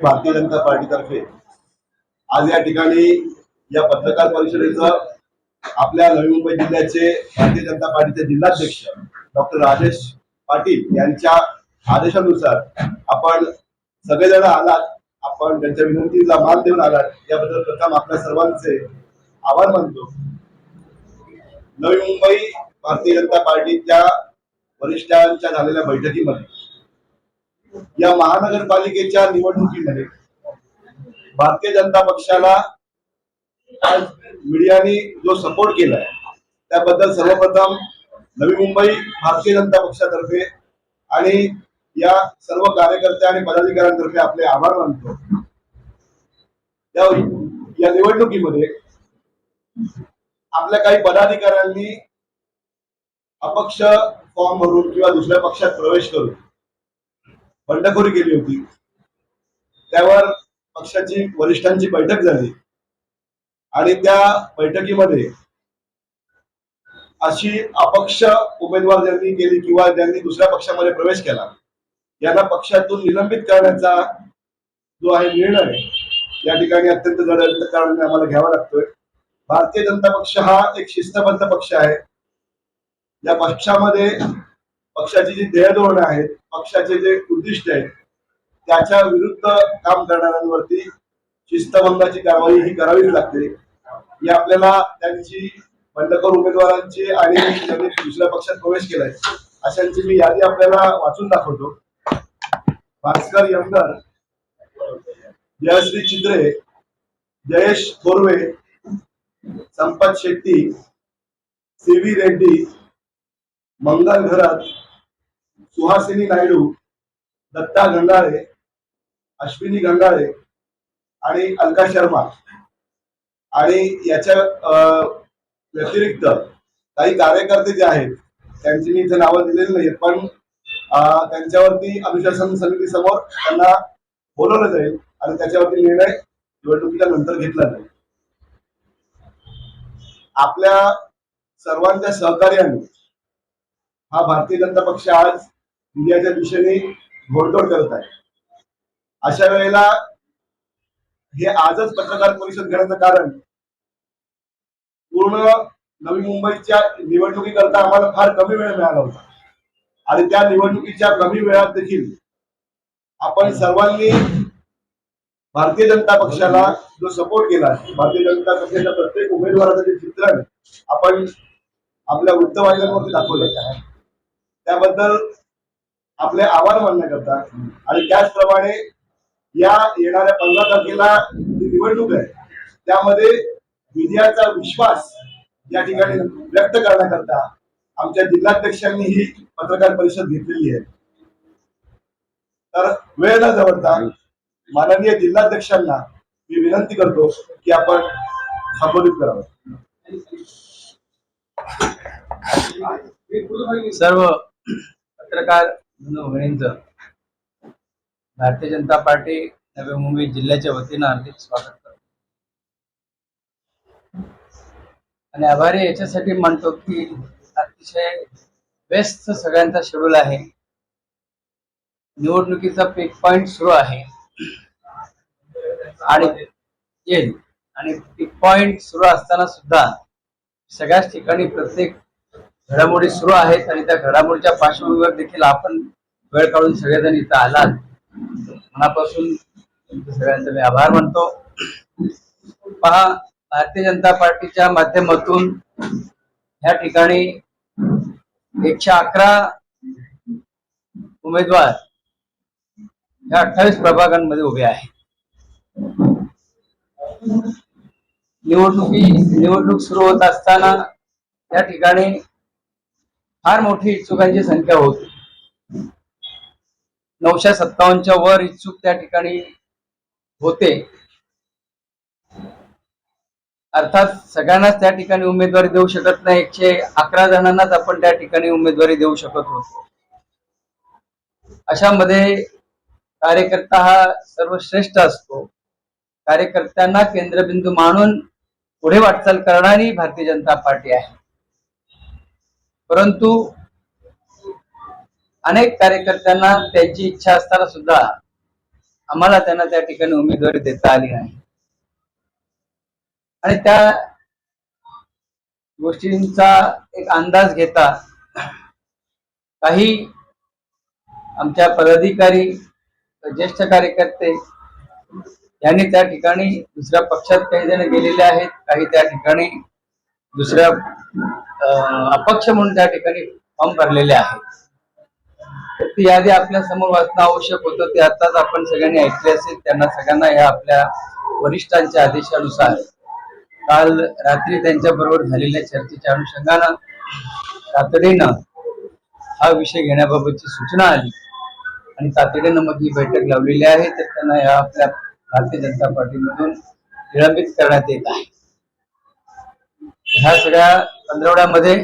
भारतीय जनता पार्टीतर्फे आज या ठिकाणी या पत्रकार परिषदेचं आपल्या नवी मुंबई जिल्ह्याचे भारतीय जनता पार्टीचे जिल्हाध्यक्ष डॉक्टर राजेश पाटील यांच्या आदेशानुसार आपण सगळेजण आलात, आपण त्यांच्या विनंतीला मान देऊन आलात, याबद्दल प्रथम आपल्या सर्वांचे आभार मानतो। नवी मुंबई भारतीय जनता पार्टीच्या वरिष्ठांच्या झालेल्या बैठकीमध्ये या महानगरपालिकेच्या निवडणुकीमध्ये भारतीय जनता पक्षाला आज मीडियाने जो सपोर्ट केलाय त्याबद्दल सर्वप्रथम नवी मुंबई भारतीय जनता पक्षातर्फे आणि या सर्व कार्यकर्ते आणि पदाधिकाऱ्यांतर्फे आपले आभार मानतो। या निवडणुकीमध्ये आपल्या काही पदाधिकाऱ्यांनी अपक्ष फॉर्म भरून किंवा दुसऱ्या पक्षात प्रवेश करून बंडखोरी केली होती। त्यावर पक्षाची वरिष्ठांची बैठक झाली आणि त्या बैठकीमध्ये अशी अपक्ष उमेदवार ज्यांनी केली किंवा ज्यांनी दुसऱ्या पक्षामध्ये प्रवेश केला यांना पक्षातून निलंबित करण्याचा जो आहे निर्णय या ठिकाणी अत्यंत जड कारणाने आम्हाला घ्यावा लागतोय। भारतीय जनता पक्ष हा एक शिस्तबद्ध पक्ष आहे। या पक्षामध्ये पक्षाची जी ध्येयधोरणं आहेत, पक्षाचे जे उद्दिष्ट आहेत त्याच्या विरुद्ध काम करणाऱ्यांवरती शिस्तभंगाची कारवाई ही करावीच लागते। ही आपल्याला त्यांची बंडखोर उमेदवारांची आणि ज्यांनी दुसऱ्या पक्षात प्रवेश केलाय अशांची मी यादी आपल्याला वाचून दाखवतो। भास्कर यमगर, जयश्री चित्रे, जयेश थोरवे, संपत शेट्टी, सीवी रेड्डी, मंगल घरत, सुहासिनी नायडू, दत्ता गंडाळे, अश्विनी गंडाळे आणि अलका शर्मा। आणि याच्या व्यतिरिक्त काही कार्यकर्ते जे आहेत त्यांची मी इथे नावं दिलेली नाहीत, पण त्यांच्यावरती अनुशासन समितीसमोर त्यांना बोलवलं जाईल आणि त्याच्यावरती निर्णय निवडणुकीच्या नंतर घेतला जाईल। आपल्या सर्वांच्या सहकार्याने हा भारतीय जनता पक्ष आज विजयाच्या दिशेने घोडदौड करत आहे। अशा वेळेला हे आजच पत्रकार परिषद घेण्याचं कारण पूर्ण नवी मुंबईच्या निवडणुकीकरता आम्हाला फार कमी वेळ मिळाला होता आणि त्या निवडणुकीच्या कमी वेळात देखील आपण सर्वांनी भारतीय जनता पक्षाला जो सपोर्ट केला, भारतीय जनता पक्षाच्या प्रत्येक उमेदवाराचं जे चित्रण आपण आपल्या वृत्तवाहिन्यांवरती दाखवलं त्याबद्दल आपले आभार मानण्याकरता आणि त्याचप्रमाणे या येणाऱ्या 15 तारखेला जी निवडणूक आहे त्यामध्ये विजयाचा विश्वास या ठिकाणी व्यक्त करण्याकरता आमच्या जिल्हाध्यक्षांनी ही पत्रकार परिषद घेतलेली आहे। तर वेळ न दवडता माननीय जिल्हाध्यक्षांना मी विनंती करतो की आपण संबोधित करावं। सर्व पत्रकार बंधूंचं भारतीय जनता पार्टी नवी मुंबई जिल्ह्याच्या वतीनं हार्दिक स्वागत करतो आणि आभारी याच्यासाठी मानतो की अतिशय व्यस्त सगळ्यांचा शेड्यूल आहे, निवडणुकीचा पीक पॉइंट सुरू आहे आणि येईल आणि पीक पॉइंट सुरू असताना सुद्धा सगळ्याच ठिकाणी प्रत्येक घडामोडी सुरू आहेत आणि त्या घडामोडीच्या पार्श्वभूमीवर देखील आपण वेळ काढून सगळेजण इथं आलात, मनापासून सगळ्यांचा मी आभार मानतो। पहा, भारतीय जनता पार्टीच्या माध्यमातून या ठिकाणी 111 उमेदवार या 28 प्रभागांमध्ये उभे आहेत। निवडणूक सुरू होत असताना या ठिकाणी फार मोठी इच्छुकांची संख्या होती। 957च्या वर इच्छुक त्या ठिकाणी होते। अर्थात सगळ्यांनाच त्या ठिकाणी उमेदवारी देऊ शकत नाही, 111 जणांनाच आपण त्या ठिकाणी उमेदवारी देऊ शकत होतो। अशामध्ये कार्यकर्ता हा सर्वश्रेष्ठ असतो। कार्यकर्त्यांना केंद्रबिंदू मानून पुढे वाटचाल करणारी भारतीय जनता पार्टी आहे। परंतु अनेक कार्यकर्त्यांना त्यांची इच्छा असताना सुद्धा आम्हाला त्यांना त्या ठिकाणी उमेदवारी देता आली नाही आणि त्या गोष्टींचा एक अंदाज घेता काही आमच्या पदाधिकारी ज्येष्ठ कार्यकर्ते यांनी त्या ठिकाणी दुसऱ्या पक्षात काही जण गेलेले आहेत, काही त्या ठिकाणी दुसऱ्या अपक्ष म्हणून त्या ठिकाणी फॉर्म भरलेले आहेत. तर ती यादी आपल्या समोर वाचणं आवश्यक होतं. ते आताच आपण सगळ्यांनी ऐकले असेल. त्यांना सगळ्यांना या आपल्या वरिष्ठांच्या आदेशानुसार काल रात्री त्यांच्या बरोबर झालेल्या चर्चेच्या अनुषंगानं तातडीनं हा विषय घेण्याबाबतची सूचना आली आणि तातडीनं मग ही बैठक लावलेली आहे. तर त्यांना या आपल्या भारतीय जनता पार्टीमधून निलंबित करण्यात येत आहे. ह्या सगळ्या पंधरवड्यामध्ये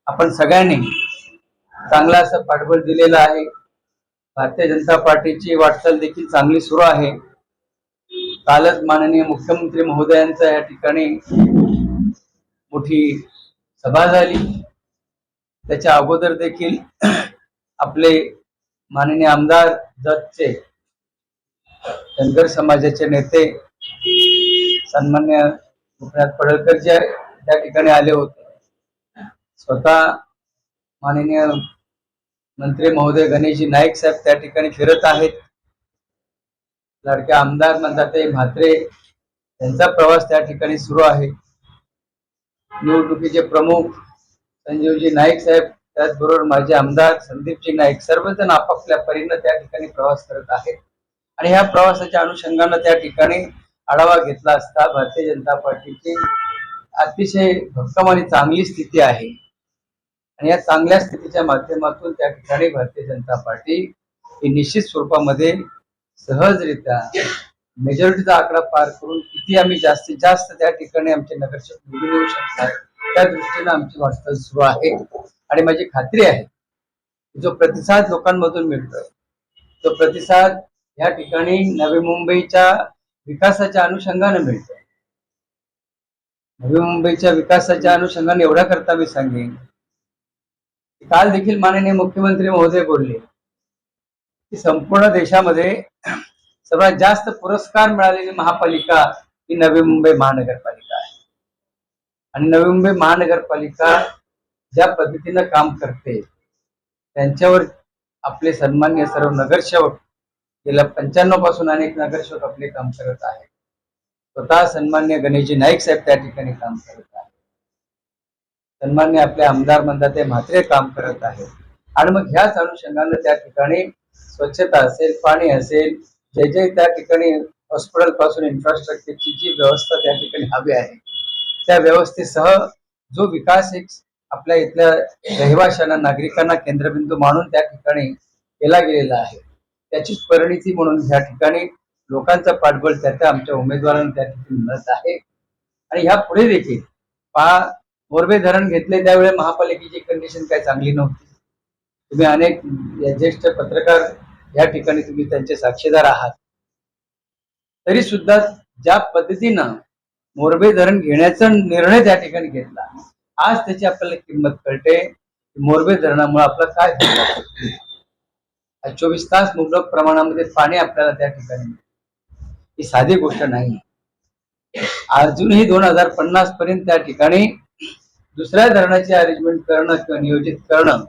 आपण सगळ्यांनी चांगला असं पाठबळ दिलेलं आहे. भारतीय जनता पार्टीची वाटचाल देखील चांगली सुरू आहे. कालच माननीय मुख्यमंत्री महोदयांचा या ठिकाणी मोठी सभा झाली. त्याच्या अगोदर देखील आपले माननीय आमदार जतचे धनगर समाजाचे नेते सन्मान्य गोपीनाथ पडळकर जे त्या ठिकाणी आले होते. स्वतः माननीय मंत्री महोदय गणेशजी नाईक साहेब त्या ठिकाणी फिरत आहेत. लाडके आमदार म्हणतात ते म्हात्रे यांचा प्रवास त्या ठिकाणी सुरू आहे. निवडणुकीचे प्रमुख संजीवजी नाईक साहेब, त्याचबरोबर माझे आमदार संदीपजी नाईक, सर्वजण आपापल्या परीनं त्या ठिकाणी प्रवास करत आहेत. आणि ह्या प्रवासाच्या अनुषंगानं त्या ठिकाणी आढावा घेतला असता भारतीय जनता पार्टीची अतिशय भक्कम आणि चांगली स्थिती आहे. आणि या चांगल्या स्थितीच्या माध्यमातून त्या ठिकाणी भारतीय जनता पार्टी ही निश्चित स्वरूपामध्ये सहजरित्या मेजॉरिटीचा आकडा पार करून किती आम्ही जास्तीत जास्त त्या ठिकाणी आमचे नगरसेवक निवडून येऊ शकतात त्या दृष्टीनं आमची वाटचाल सुरू आहे. आणि माझी खात्री आहे जो प्रतिसाद लोकांमधून मिळतोय तो प्रतिसाद या ठिकाणी नवी मुंबईच्या विकासाच्या अनुषंगाने मिळतोय. नवी मुंबईच्या विकासाच्या अनुषंगाने एवढा करता मी सांगेन, काल देखील माननीय मुख्यमंत्री महोदय बोलले की संपूर्ण देशामध्ये सर्वात जास्त पुरस्कार मिळालेली महापालिका ही नवी मुंबई महानगरपालिका आहे. आणि नवी मुंबई महानगरपालिका ज्या पद्धतीनं काम करते त्यांच्यावर आपले सन्मान्य सर्व नगरसेवक गेल्या 95 पासून अनेक नगरसेवक आपले काम करत आहेत. स्वतः सन्मान्य गणेशजी नाईक साहेब त्या ठिकाणी काम करत आहेत. सन्मान्य आपले आमदार म्हणतात ते म्हात्रे काम करत आहेत. आणि मग ह्याच अनुषंगाने त्या ठिकाणी स्वच्छता असेल, पाणी असेल, जे त्या ठिकाणी हॉस्पिटल पासून इन्फ्रास्ट्रक्चरची जी व्यवस्था त्या ठिकाणी हवी आहे त्या व्यवस्थेसह जो विकास एक आपल्या इथल्या रहिवाशांना, नागरिकांना केंद्रबिंदू मानून त्या ठिकाणी केला गेलेला आहे त्याचीच परिणिती म्हणून या ठिकाणी लोकांचा पाठबळ त्या आमच्या उमेदवारांना त्या ठिकाणी मिळत आहे. आणि ह्या पुढे देखील मोरबे धरण घेतले त्यावेळी महापालिकेची कंडिशन काही चांगली नव्हती. तुम्ही अनेक ज्येष्ठ पत्रकार या ठिकाणी तुम्ही त्यांचे साक्षीदार आहात. तरी सुद्धा ज्या पद्धतीनं मोरबे धरण घेण्याचा निर्णय त्या ठिकाणी घेतला आज त्याची आपल्याला किंमत कळते. मोरबे धरणामुळे आपलं काय झालं. 24 तास मुबलक प्रमाणामध्ये पाणी आपल्याला त्या ठिकाणी ही साधी गोष्ट नाही. अजूनही 2050 पर्यंत त्या ठिकाणी दुसऱ्या धरणाची अरेंजमेंट करणं किंवा नियोजित करणं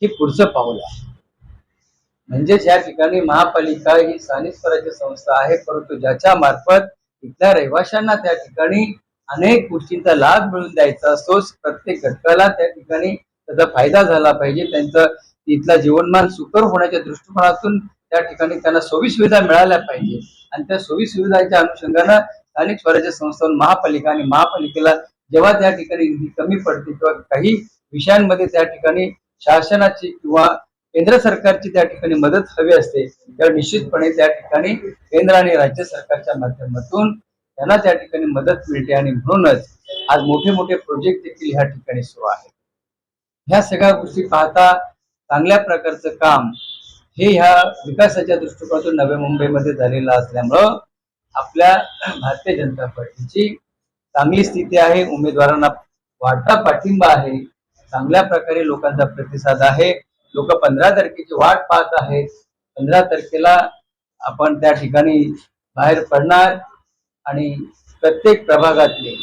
हे पुढचं पाऊल आहे. म्हणजेच या ठिकाणी महापालिका ही स्थानिक स्वराज्य संस्था आहे, परंतु ज्याच्या मार्फत इथल्या रहिवाशांना त्या ठिकाणी अनेक गोष्टींचा लाभ मिळवून द्यायचा असतो. प्रत्येक घटकाला त्या ठिकाणी त्याचा फायदा झाला पाहिजे. त्यांचं इथला जीवनमान सुकर होण्याच्या दृष्टिकोनातून त्या ठिकाणी त्यांना सोयी सुविधा मिळाल्या पाहिजे. आणि त्या सोयी सुविधांच्या अनुषंगानं स्थानिक स्वराज्य संस्था महापालिका आणि महापालिकेला जेव्हा त्या ठिकाणी निधी कमी पडते किंवा काही विषयांमध्ये त्या ठिकाणी शासनाची किंवा केंद्र सरकारची त्या ठिकाणी मदत हवी असते तेव्हा निश्चितपणे त्या ठिकाणी केंद्र आणि राज्य सरकारच्या माध्यमातून त्यांना त्या ठिकाणी मदत मिळते. आणि म्हणूनच आज मोठे मोठे प्रोजेक्ट देखील ह्या ठिकाणी सुरू आहेत. ह्या सगळ्या गोष्टी पाहता चांगल्या प्रकारचं काम हे ह्या विकासाच्या दृष्टिकोनातून नवी मुंबईमध्ये झालेलं असल्यामुळं आपल्या भारतीय जनता पार्टीची चांगली स्थिती आहे. उमेदवारांना वाढता पाठिंबा आहे. चांगल्या प्रकारे लोकांचा प्रतिसाद आहे. लोक 15 तारखेची वाट पाहत आहेत. 15 तारखेला आपण त्या ठिकाणी बाहेर पडणार आणि प्रत्येक प्रभागातले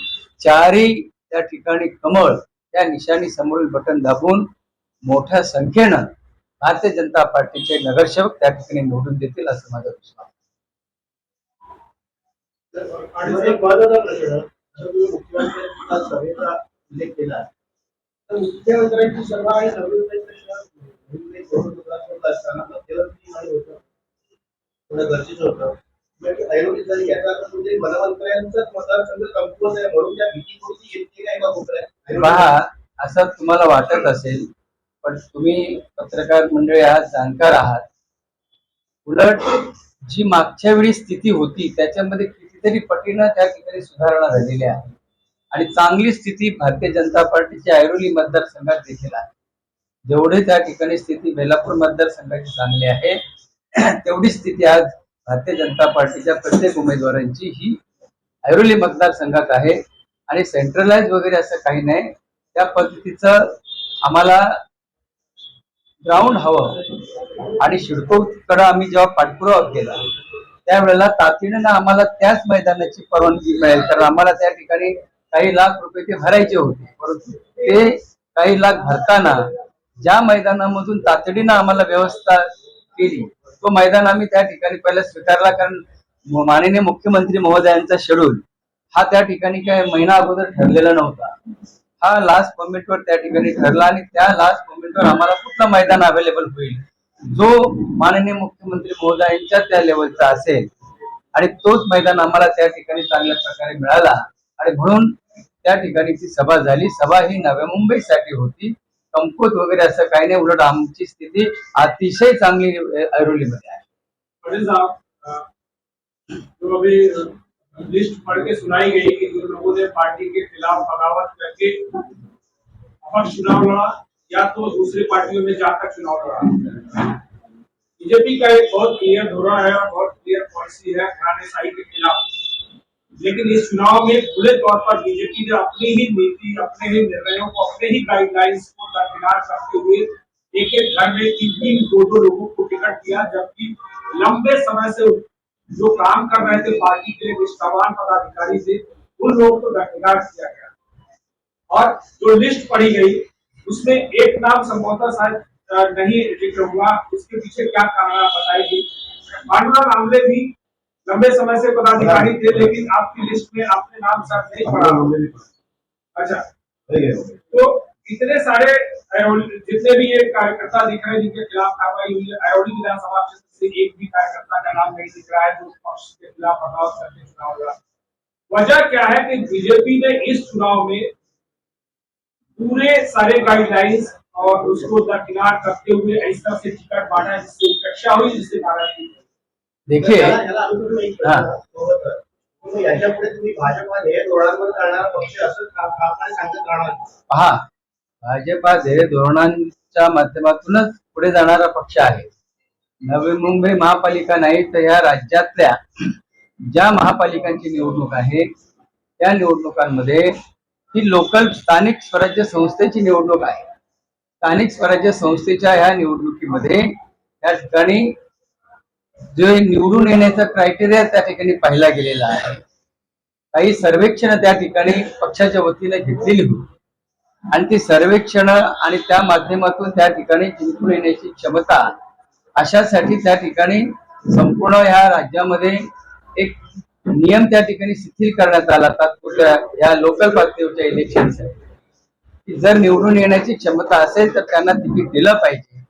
चारही त्या ठिकाणी कमळ त्या निशाणी समोरील बटन दाबून मोठ्या संख्येनं भारतीय जनता पार्टीचे नगरसेवक त्या ठिकाणी निवडून देतील असं माझा विश्वास. आणि एक महत्त्वाचा प्रश्न, जर तुम्ही मुख्यमंत्र्यांचा सभेचा उल्लेख केला तर मुख्यमंत्र्यांची सभा आणि नवी असताना मध्यवर्ती आणि होतं थोडं गरजेचं होतं आयोजित झाली. याचा अर्थ म्हणजे मनमंत्र्यांचाच मतदारसंघ कमकुवत आहे म्हणून त्या भीती थोडीशी घेतली नाही का कोपऱ्यात? पहा, असं तुम्हाला वाटत असेल, पण तुम्ही पत्रकार मंडळी आहात, जाणकार आहात. उलट जी मागच्या वेळी स्थिती होती त्याच्यामध्ये कितीतरी पटीनं त्या ठिकाणी सुधारणा झालेली आहे आणि चांगली स्थिती भारतीय जनता पार्टीच्या ऐरोली मतदारसंघात देखील आहे. जेवढे त्या ठिकाणी स्थिती बेलापूर मतदारसंघाची चांगली आहे तेवढी स्थिती आज भारतीय जनता पार्टीच्या प्रत्येक उमेदवारांची ही ऐरोली मतदारसंघात आहे. आणि सेंट्रलाइज वगैरे असं काही नाही, त्या पद्धतीचं आम्हाला ग्राउंड हवं. आणि शिडकोकडे आम्ही जेव्हा पाठपुरावा केला त्यावेळेला तातडीनं आम्हाला त्याच मैदानाची परवानगी मिळेल, कारण आम्हाला त्या ठिकाणी काही लाख रुपये ते भरायचे होते. परंतु ते काही लाख भरताना ज्या मैदानामधून तातडीनं आम्हाला व्यवस्था केली तो मैदान आम्ही त्या ठिकाणी पहिला स्वीकारला, कारण माननीय मुख्यमंत्री महोदयांचा शेड्यूल हा त्या ठिकाणी काय महिना अगोदर ठरलेला नव्हता. हा लास्ट मोमेंटवर त्या ठिकाणी ठरला आणि त्या लास्ट मोमेंटवर आम्हाला कुठलं मैदान अवेलेबल होईल जो माननीय मुख्यमंत्री महोदयांच्या त्या लेवलचा असेल आणि तोच मैदान आम्हाला त्या ठिकाणी चांगल्या प्रकारे मिळाला. आणि म्हणून त्या ठिकाणी ती सभा झाली. सभा ही नव्या मुंबईसाठी होती, कमकुवत वगैरे असं काही नाही. उलट आमची स्थिती अतिशय चांगली ऐरोलीमध्ये आहे. पटेल साहब, जो अभी लिस्ट पढ़ के सुनाई गई कि जो लोगों ने पार्टी के खिलाफ बगावत करके अपक्ष चुनाव लड़ा या तो दूसरी पार्टियों में जाकर चुनाव लड़ा, बीजेपी का एक बहुत क्लियर धोरण है और बहुत क्लियर पॉलिसी है घराणेशाही के खिलाफ. लेकिन इस चुनाव में खुले तौर पर बीजेपी ने अपनी ही नीति, अपने ही निर्णयों को, अपने ही गाइडलाइंस को दरकिनार करते हुए एक एक घर में तीन दो लोगों को टिकट दिया, जबकि लंबे समय से जो काम कर रहे थे पार्टी के निष्ठावान पदाधिकारी थे उन लोगों को दरकिनार किया गया. और जो लिस्ट पढ़ी गई उसमें एक नाम संभवतः शायद नहीं जिक्र हुआ, उसके पीछे क्या कारण आप बताएंगे? भानुलाल आमले भी लंबे समय से पदाधिकारी थे लेकिन आपकी लिस्ट में आपने नाम शायद नहीं पढ़ा. अच्छा, तो इतने सारे जितने भी ये कार्यकर्ता दिख रहे हैं जिनके खिलाफ कार्रवाई हुई है, ऐरोली विधानसभा क्षेत्र से एक भी कार्यकर्ता का नाम नहीं दिख रहा है जो पक्ष के खिलाफ बगावत करके चुनाव लड़ा. वजह क्या है कि बीजेपी ने इस चुनाव में पूरे सारे गाइडलाइंस और उसको दरकिनार करते हुए इस तरह से टिकट बांटा जिससे उपेक्षा हुई, जिससे नाराजगी हुई. देखिए, याच्यापुढे तुम्ही भाजपा ध्येय धोरणांवर करणारा पक्ष असं काय सांगत राहणार? पहा, भाजपा ध्येय धोरणांच्या माध्यमातूनच पुढे जाणारा पक्ष आहे. नवी मुंबई महापालिका नाही तर या राज्यातल्या ज्या महापालिकांची निवडणूक आहे त्या निवडणुकांमध्ये ही लोकल स्थानिक स्वराज्य संस्थेची निवडणूक आहे. स्थानिक स्वराज्य संस्थेच्या ह्या निवडणुकीमध्ये त्या ठिकाणी जे निवडून येण्याचा क्रायटेरिया त्या ठिकाणी पाहिला गेलेला आहे. काही सर्वेक्षण त्या ठिकाणी पक्षाच्या वतीने घेतलेली होती आणि ती सर्वेक्षण आणि त्या माध्यमातून त्या ठिकाणी जिंकून येण्याची क्षमता अशासाठी त्या ठिकाणी संपूर्ण ह्या राज्यामध्ये एक नियम त्या ठिकाणी शिथिल करण्यात आला तात्पुरत्या या लोकल पातळीवरच्या इलेक्शनसाठी. जर निवडून येण्याची क्षमता असेल तर त्यांना तिकीट दिलं पाहिजे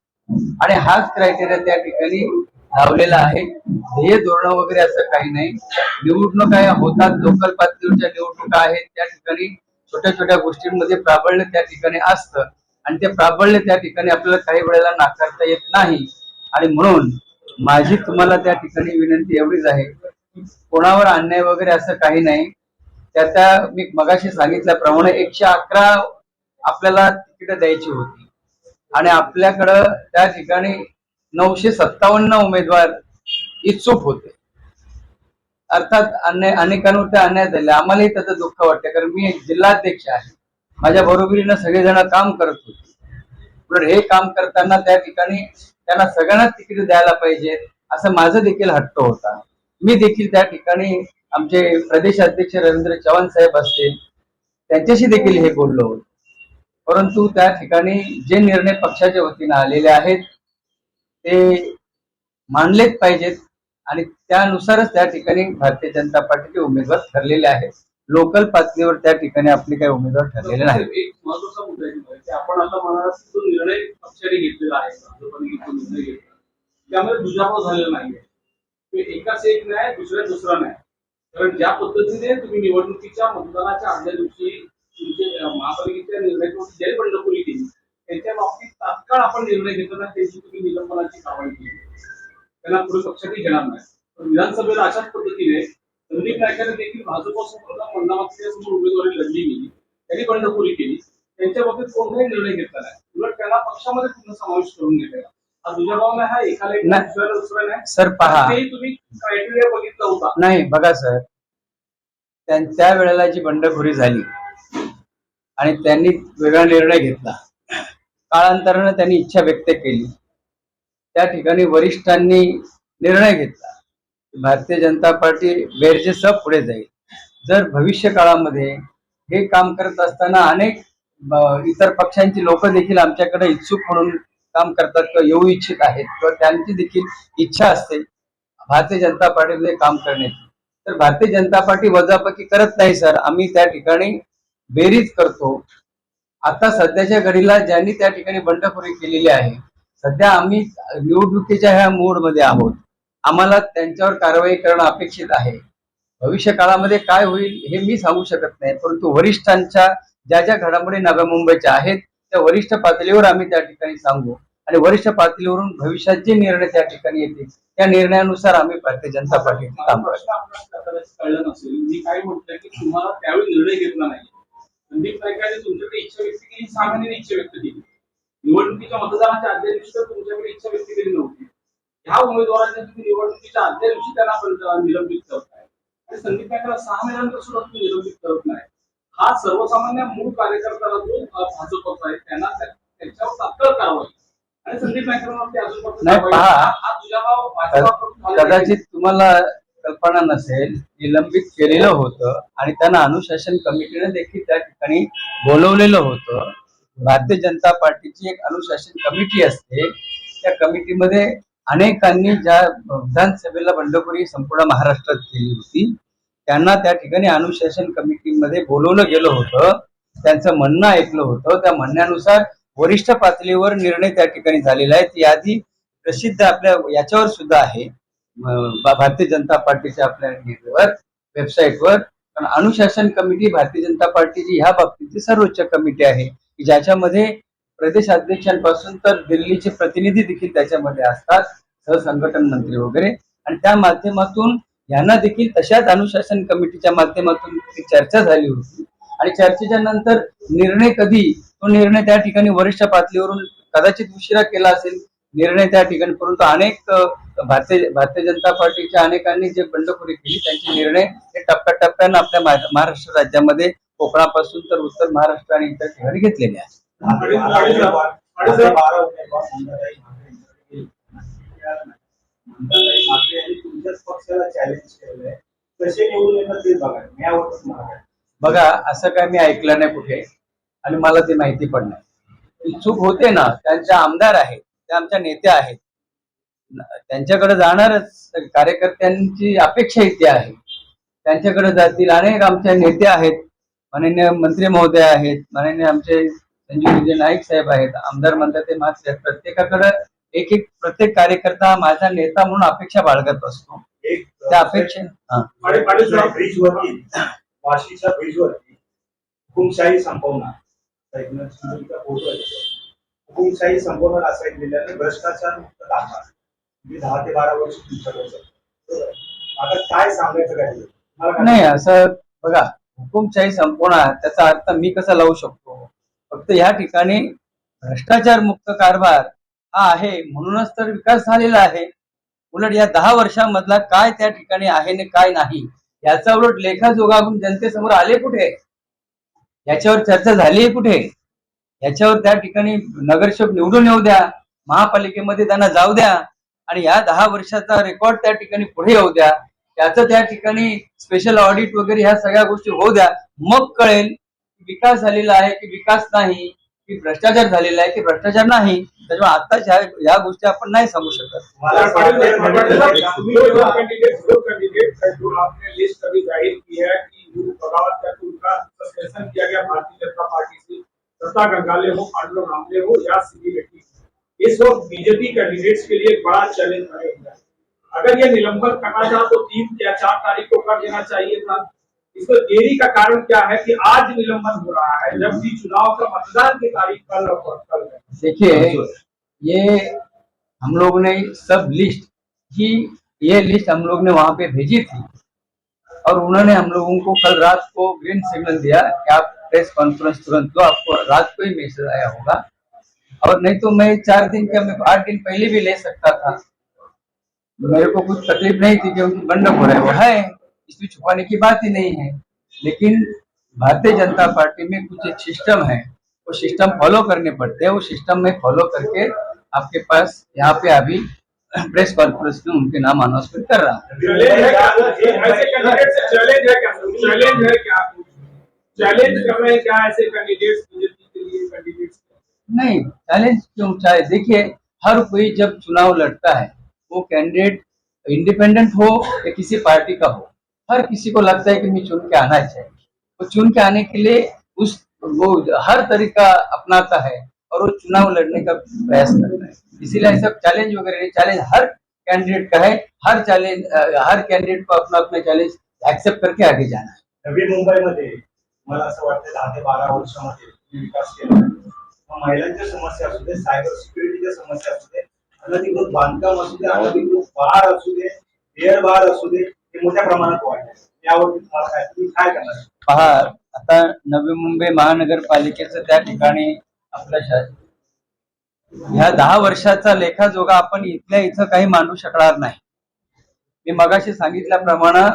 आणि हाच क्रायटेरिया त्या ठिकाणी लावलेला आहे. ध्येय धोरण वगैरे असं काही नाही. निवडणुका या होतात, लोकल पातळीवरच्या निवडणुका आहेत, त्या ठिकाणी छोट्या छोट्या गोष्टींमध्ये प्राबल्य त्या ठिकाणी असतं आणि ते प्राबल्य त्या ठिकाणी आपल्याला काही वेळेला नाकारता येत नाही. आणि म्हणून माझी तुम्हाला त्या ठिकाणी विनंती एवढीच आहे की कोणावर अन्याय वगैरे असं काही नाही. त्या मी मगाशी सांगितल्याप्रमाणे 111 आपल्याला तिकीट द्यायची होती आणि आपल्याकडं त्या ठिकाणी 957 उमेदवार इच्छुक होते. अर्थात अनेकांवर त्या अन्याय झाले. आम्हालाही त्याचं दुःख वाटतं, कारण मी एक जिल्हाध्यक्ष आहे, माझ्या बरोबरीनं सगळेजण काम करत होते. हे काम करताना त्या ठिकाणी त्यांना सगळ्यांना तिकीट द्यायला पाहिजे. असं माझं देखील हट्ट होता. मी देखील त्या ठिकाणी आमचे प्रदेश अध्यक्ष रवींद्र चव्हाण साहेब असतील त्यांच्याशी देखील हे बोललो होतो. परंतु त्या ठिकाणी जे निर्णय पक्षाच्या वतीने आलेले आहेत ते मानलेच पाहिजेत आणि त्यानुसारच त्या ठिकाणी भारतीय जनता पार्टीचे उमेदवार ठरलेले आहेत. लोकल पातळीवर त्या ठिकाणी आपले काही उमेदवार ठरलेले नाही. एक महत्वाचा मुद्दा आहे की आपण आता म्हणाल जो निर्णय पक्षाने घेतलेला आहे, भाजपने जो निर्णय घेतला त्यामध्ये दुजाभाव झालेला नाहीये. तो एकाच एक नाही, दुसरा नाही. कारण ज्या पद्धतीने तुम्ही निवडणुकीच्या मतदानाच्या आदल्या दिवशी तुमचे महापालिकेच्या निर्णयाची जरी बंडखोरी केली त्यांच्या बाबतीत तात्काळ आपण निर्णय घेताना त्यांची तुम्ही निलंबनाची कारवाई केली, त्यांना पुढे पक्षातही घेणार नाही. पण विधानसभेला अशाच पद्धतीने संदीप नायकांनी देखील भाजपसमोर मंदामात्यासमोर उमेदवारी लढली गेली, त्यांनी बंडखोरी केली, त्यांच्या बाबतीत कोणताही निर्णय घेतला नाही. उलट त्याला पक्षामध्ये पूर्ण समावेश करून घेतलेला. हा दुजाभाव नाही, हा एकाला एक दुसऱ्या नाही. सर पहा, तेही तुम्ही क्रायटेरिया बघितला होता. नाही बघा सर, त्या वेळेला जी बंडखोरी झाली आणि त्यांनी वेगळा निर्णय घेतला, काळांतरानं त्यांनी इच्छा व्यक्त केली, त्या ठिकाणी वरिष्ठांनी निर्णय घेतला भारतीय जनता पार्टी बेरजेसह पुढे जाईल. जर भविष्य काळामध्ये हे काम करत असताना अनेक इतर पक्षांची लोक देखील आमच्याकडे इच्छुक म्हणून काम करतात किंवा येऊ इच्छित आहेत किंवा त्यांची देखील इच्छा असते भारतीय जनता पार्टीमध्ये काम करण्याची, तर भारतीय जनता पार्टी वजाबाकी करत नाही सर. आम्ही त्या ठिकाणी बेरीज करतो. आता सध्याच्या घडीला ज्यांनी त्या ठिकाणी बंडखोरी केलेली आहे, सध्या आम्ही निवडणुकीच्या ह्या मोडमध्ये आहोत. आम्हाला त्यांच्यावर कारवाई करणं अपेक्षित आहे. भविष्य काळामध्ये काय होईल हे मी सांगू शकत नाही, परंतु वरिष्ठांच्या ज्या ज्या घडामोडी नव्या मुंबईच्या आहेत त्या वरिष्ठ पातळीवर आम्ही त्या ठिकाणी सांगू आणि वरिष्ठ पातळीवरून भविष्यात जे निर्णय त्या ठिकाणी येतील त्या निर्णयानुसार आम्ही भारतीय जनता पार्टीचे काम करू. प्रश्न आपल्याला कळलं नसेल, मी काय म्हटलं की तुम्हाला त्यावेळी निर्णय घेतला नाही. संदीप नायकांनी तुमच्याकडे इच्छा व्यक्त केली, सामान्याने इच्छा व्यक्त केली. निवडणुकीच्या मतदानाच्या आदल्या दिवशी तर तुमच्याकडे इच्छा व्यक्त केली नव्हती. ह्या उमेदवारांनी तुम्ही निवडणुकीच्या आदल्या दिवशी त्यांना निलंबित करताय आणि संदीप नायकाला 6 महिन्यानंतर सुद्धा तुम्ही निलंबित करत नाही. हा सर्वसामान्य मूळ कार्यकर्त्याला जो भाजपचा आहे त्यांना त्याच्यावर तात्काळ कारवाई आणि संदीप नायकांवरती नाही अजून पहा, हा दुजाभाव भाजपा कदाचित तुम्हाला कल्पना नसेल, निलंबित केलेलं होतं आणि त्यांना अनुशासन कमिटीने देखील त्या ठिकाणी बोलवलेलं होतं. भारतीय जनता पार्टीची एक अनुशासन कमिटी असते, त्या कमिटीमध्ये अनेकांनी ज्या विधानसभेला बंडखोरी संपूर्ण महाराष्ट्रात केली होती त्यांना त्या ठिकाणी अनुशासन कमिटीमध्ये बोलवलं गेलं होतं, त्यांचं म्हणणं ऐकलं होतं. त्या म्हणण्यानुसार वरिष्ठ पातळीवर निर्णय त्या ठिकाणी झालेला आहे. ती यादी प्रसिद्ध आपल्या याच्यावर सुद्धा आहे, भारतीय जनता पार्टीच्या आपल्या वेबसाईटवर. पण अनुशासन कमिटी भारतीय जनता पार्टीची ह्या बाबतीची सर्वोच्च कमिटी आहे की ज्याच्यामध्ये प्रदेश अध्यक्षांपासून तर दिल्लीचे प्रतिनिधी देखील त्याच्यामध्ये असतात, सहसंघटन मंत्री वगैरे. आणि त्या माध्यमातून यांना देखील तशाच अनुशासन कमिटीच्या माध्यमातून चर्चा झाली होती आणि चर्चेच्या नंतर निर्णय कधी, तो निर्णय त्या ठिकाणी वरिष्ठ पातळीवरून कदाचित उशिरा केला असेल निर्णय त्या ठिकाणी, परंतु अनेक भारतीय जनता पार्टीच्या अनेकांनी जे बंडखोरी केली त्यांचे निर्णय हे टप्प्याटप्प्यानं आपल्या महाराष्ट्र राज्यामध्ये कोकणापासून तर उत्तर महाराष्ट्र आणि इतर ठिकाणी घेतलेले आहेत. तुमच्याच पक्षाला चॅलेंज केलंय, कसे निवडून येतात ते बघा. मी आवडतच मला बघा, असं काय मी ऐकलं नाही कुठे आणि मला ते माहिती पण नाही. इच्छुक होते ना, त्यांच्या आमदार आहेत, त्या आमच्या नेत्या आहेत, त्यांच्याकडे जाणारच. कार्यकर्त्यांची अपेक्षा इथे आहे, त्यांच्याकडे जातील. अनेक आमच्या नेते आहेत, माननीय मंत्री महोदय आहेत, माननीय आमचे संजीव विजय नाईक साहेब आहेत, आमदार म्हणतात ते मात्र प्रत्येकाकडे प्रत्येक कार्यकर्ता माझा नेता म्हणून अपेक्षा बाळगत असतो. त्या अपेक्षा ब्रिजवरती, वाशीच्या ब्रिजवरती हुकुमशाही संपवणार, हुकुमशाही संपवणार असं एक दिल्याने भ्रष्टाचार मुक्त दाखवा. 10 ते 12 वर्ष तुमच्याकडे. आता काय सांगायचं काय नाही, असं बघा, हुकुमशाही संपवणार त्याचा अर्थ मी कसा लावू शकतो? फक्त या ठिकाणी भ्रष्टाचार मुक्त कारभार हा आहे म्हणूनच तर विकास झालेला आहे. उलट या 10 वर्षांमधला काय त्या ठिकाणी आहे आणि काय नाही याचा उलट लेखाजोगातून जनतेसमोर आले कुठे? याच्यावर चर्चा झाली कुठे? याच्यावर त्या ठिकाणी नगरसेवक निवडून येऊ द्या, महापालिकेमध्ये त्यांना जाऊ द्या, आणि या 10 वर्षाचा रेकॉर्ड त्या ठिकाणी पुढे येऊ द्या, त्याचं त्या ठिकाणी स्पेशल ऑडिट वगैरे ह्या सगळ्या गोष्टी होऊ द्या, मग कळेल की विकास झालेला आहे की विकास नाही, की भ्रष्टाचार झालेला आहे की भ्रष्टाचार नाही. त्याच्यामुळे आताच ह्या गोष्टी आपण नाही सांगू शकत. मला असं वाटतं कैंडिडेट जो आपने लिस्ट अभी जाहिर की है कि यूं बगावत करके उनका सस्पेंशन किया गया भारतीय जनता पार्टी से, सत्ता गंगाले हो, पांडुरंग आमले हो या सीधी रेड्डी, इस वक्त बीजेपी कैंडिडेट्स के लिए एक बड़ा चैलेंज बने हुआ है. अगर ये निलंबन करना था तो 3 या 4 तारीख को कर देना चाहिए था. इसमें देरी का कारण क्या है कि आज निलंबन हो रहा है जबकि चुनाव का मतदान की तारीख कल है. देखिए, ये हम लोग ने सब लिस्ट की, ये लिस्ट हम लोग ने वहां पे भेजी थी और उन्होंने हम लोगों को कल रात को ग्रीन सिग्नल दिया कि आप प्रेस कॉन्फ्रेंस तुरंत लो. आपको रात को ही मैसेज आया होगा, और नहीं तो मैं 4 दिन क्या, मैं 8 दिन पहले भी ले सकता था. मेरे को कुछ तकलीफ नहीं थी क्योंकि बंद हो रहा है, वो है, इसमें छुपाने की बात ही नहीं है. लेकिन भारतीय जनता पार्टी में कुछ एक सिस्टम है, वो सिस्टम फॉलो करने पड़ते हैं. वो सिस्टम में फॉलो करके आपके पास यहाँ पे अभी प्रेस कॉन्फ्रेंस में उनके नाम अनाउंसमेंट कर रहा हूँ. चैलेंज है क्या? ऐसे कैंडिडेट से चैलेंज है क्या? चैलेंज है क्या? चैलेंज कर रहे हैं क्या ऐसे कैंडिडेट्स बीजेपी के लिए कैंडिडेट्स? नहीं, चैलेंज क्यों चाहे. देखिए, हर कोई जब चुनाव लड़ता है, वो कैंडिडेट इंडिपेंडेंट हो या किसी पार्टी का हो, हर किसी को लगता है कि मैं चुन के आना चाहिए. वो चुन के आने के लिए वो हर तरीका अपनाता है और वो चुनाव लड़ने का प्रयास करता है. इसीलिए ऐसा चैलेंज वगैरह नहीं. चैलेंज हर कैंडिडेट का है. हर कैंडिडेट को अपना अपना चैलेंज एक्सेप्ट करके आगे जाना है. नवी मुंबईमध्ये मला असं वाटतं 10 ते 12 वर्षामध्ये तुम्ही विकास केला. मग महिलांच्या समस्या असू दे, सायबर सिक्युरिटीच्या समस्या असू दे, अनधिकृत बांधकाम असू दे, अनधिकृत बार असू दे, एअर बार असू दे, हे मोठ्या प्रमाणात वाढले. यावरती तुम्ही काय करणार? पहा, आता नवी मुंबई महानगरपालिकेचं त्या ठिकाणी आपल्या ह्या 10 वर्षाचा लेखाजोगा आपण इथल्या इथं काही मांडू शकणार नाही. मी मगाशी सांगितल्याप्रमाणे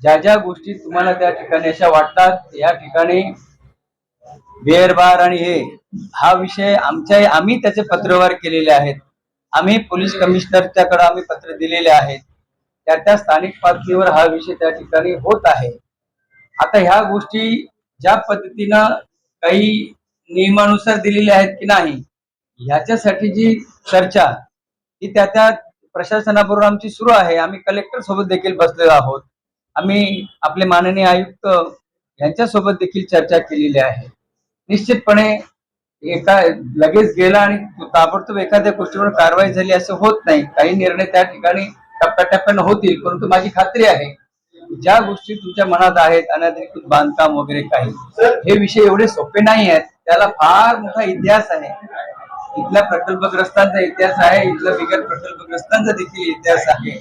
ज्या ज्या गोष्टी तुम्हाला त्या ठिकाणी अशा वाटतात, या ठिकाणी बिअर बार आणि हा विषय आम्ही त्याचे पत्रव्यवहार केलेले आहेत. आम्ही पोलीस कमिशनरच्याकडे आम्ही पत्र दिलेले आहेत. त्या स्थानिक पातळीवर हा विषय त्या ठिकाणी होत आहे. आता ह्या गोष्टी ज्या पद्धतीनं काही नियमानुसार दिलेल्या आहेत की नाही, ह्याच्यासाठी जी चर्चा ही त्या प्रशासनाबरोबर आमची सुरू आहे. आम्ही कलेक्टर सोबत देखील बसलेलो आहोत. आम्ही आपले माननीय आयुक्त यांच्यासोबत देखील चर्चा केलेली आहे. निश्चितपणे लगेच गेला आणि ताबडतोब एखाद्या गोष्टीवर कारवाई झाली असं होत नाही. काही निर्णय त्या ठिकाणी टप्प्याटप्प्यानं होतील, परंतु माझी खात्री आहे ज्या गोष्टी तुमच्या मनात आहेत, अनधिकृत बांधकाम वगैरे काही, हे विषय एवढे सोपे नाही आहेत. त्याला फार मोठा इतिहास आहे. इथल्या प्रकल्पग्रस्तांचा इतिहास आहे, इथल्या बिगर प्रकल्पग्रस्तांचा देखील इतिहास आहे.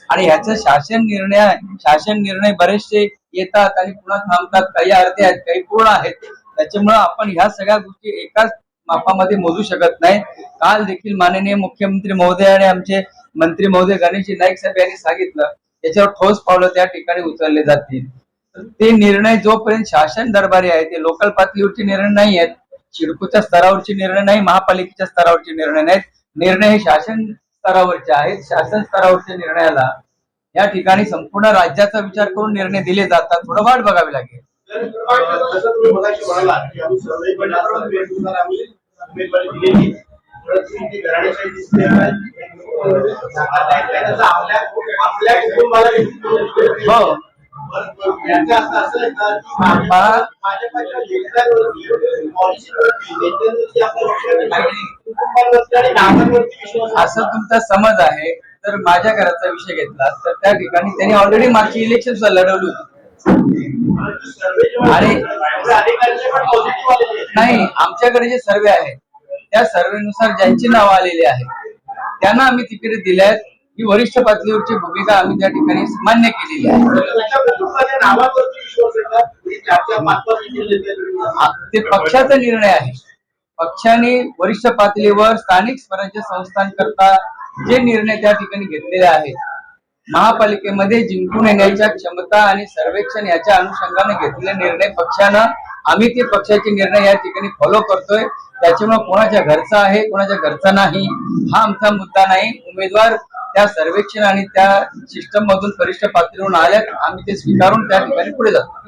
आणि ह्याचं शासन निर्णय बरेचसे येतात आणि पुन्हा थांबतात. काही अर्धे आहेत, काही पूर्ण आहेत. त्याच्यामुळे आपण ह्या सगळ्या गोष्टी एकाच मापामध्ये मोजू शकत नाही. काल देखील माननीय मुख्यमंत्री महोदय आणि आमचे मंत्री महोदय गणेशजी नाईक साहेब यांनी सांगितलं त्याच्यावर ठोस पावलं त्या ठिकाणी उचलले जातील. ते निर्णय जोपर्यंत शासन दरबारी आहे, ते लोकल पातळीवरचे निर्णय नाही आहेत, सिडकोच्या स्तरावरचे निर्णय नाही, महापालिकेच्या स्तरावरचे निर्णय नाहीत. निर्णय हे शासन स्तरावरचे आहेत. शासन स्तरावरच्या निर्णयाला या ठिकाणी संपूर्ण राज्याचा विचार करून निर्णय दिले जातात. थोडं वाट बघावी लागेल. जसं तुम्ही मगाशी म्हणाला की आम्ही सर्वे केल्यानंतर वेळेनुसार आम्ही उमेदवारी दिलेली, परंतु इथे घराण्याशाही दिसते आपल्या कुटुंबाला हो, यांचं असं आहे का की भाजपच्या लेखनावरती, पॉलिसीवरती, आपल्या कुटुंबावरती आणि नावांवरती विश्वास असं तुमचा समज आहे. तर माझ्या घराचा विषय घेतला तर त्या ठिकाणी त्यांनी ऑलरेडी मागची इलेक्शन लढवली होती. आणि नाही, आमच्याकडे जे सर्वे आहेत त्या सर्वेनुसार ज्यांची नावं आलेली आहेत त्यांना आम्ही तिकीट दिले आहेत. ही वरिष्ठ पातळीवरची भूमिका आम्ही त्या ठिकाणी मान्य केलेली आहे. ते पक्षाचा निर्णय आहे. पक्षाने वरिष्ठ पातळीवर स्थानिक स्वराज्य संस्थांकरता जे निर्णय त्या ठिकाणी घेतलेले आहेत, महापालिकेमध्ये जिंकून येण्याच्या क्षमता आणि सर्वेक्षण याच्या अनुषंगाने घेतलेले निर्णय पक्षानं आम्ही ते पक्षाचे निर्णय या ठिकाणी फॉलो करतोय. त्याच्यामुळे कोणाच्या घरचा आहे कोणाच्या घरचा नाही हा आमचा मुद्दा नाही. उमेदवार त्या सर्वेक्षण आणि त्या सिस्टम मधून वरिष्ठ पातळीवरून आल्यात, आम्ही ते स्वीकारून त्या ठिकाणी पुढे जातो.